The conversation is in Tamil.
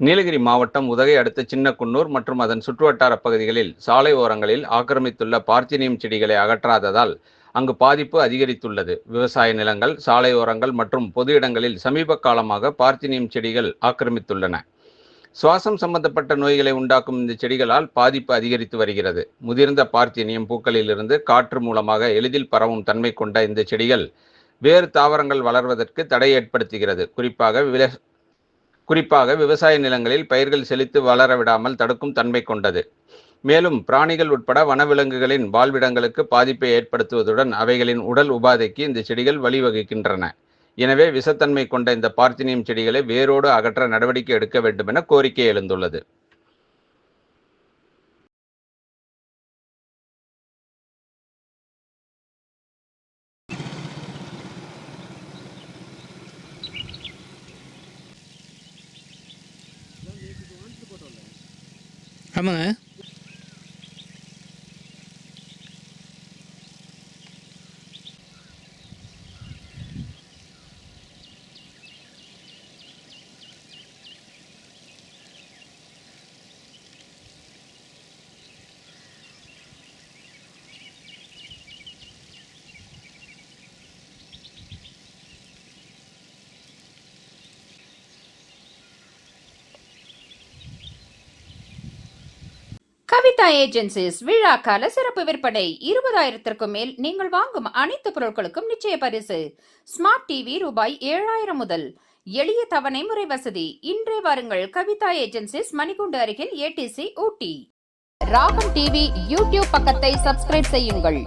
நீலகிரி மாவட்டம் உதகை அடுத்த சின்னக்குன்னூர் மற்றும் அதன் சுற்றுவட்டார பகுதிகளில் சாலை ஓரங்களில் ஆக்கிரமித்துள்ள பார்த்தினியம் செடிகளை அகற்றாததால் அங்கு பாதிப்பு அதிகரித்துள்ளது. விவசாய நிலங்கள், சாலை ஓரங்கள் மற்றும் பொது இடங்களில் சமீப காலமாக பார்த்தினியம் செடிகள் ஆக்கிரமித்துள்ளன. சுவாசம் சம்பந்தப்பட்ட நோய்களை உண்டாக்கும் இந்த செடிகளால் பாதிப்பு அதிகரித்து வருகிறது. முதிர்ந்த பார்த்தினியம் பூக்களிலிருந்து காற்று மூலமாக எளிதில் பரவும் தன்மை கொண்ட இந்த செடிகள் வேறு தாவரங்கள் வளர்வதற்கு தடை ஏற்படுத்துகிறது. குறிப்பாக விவசாய நிலங்களில் பயிர்கள் செழித்து வளர விடாமல் தடுக்கும் தன்மை கொண்டது. மேலும் பிராணிகள் உட்பட வனவிலங்குகளின் வாழ்விடங்களுக்கு பாதிப்பை ஏற்படுத்துவதுடன் அவைகளின் உடல் உபாதைக்கு இந்த செடிகள் வழிவகுக்கின்றன. எனவே விஷத்தன்மை கொண்ட இந்த பார்த்தினியம் செடிகளை வேரோடு அகற்ற நடவடிக்கை எடுக்க வேண்டும் என கோரிக்கை எழுந்துள்ளது. ஆமாங்க. கவிதா ஏஜென்சிஸ் விழாக்கால சிறப்பு விற்பனை 20,000க்கும் மேல் நீங்கள் வாங்கும் அனைத்து பொருட்களுக்கும் நிச்சய பரிசு. ஸ்மார்ட் டிவி ரூபாய் 7,000 முதல். எளிய தவணை முறை வசதி. இன்றே வாருங்கள். கவிதா ஏஜென்சிஸ், மணிக்கூண்டு அருகில், ATC, ஊட்டி. ராகம் டிவி யூடியூப் பக்கத்தை சப்ஸ்கிரைப் செய்யுங்கள்.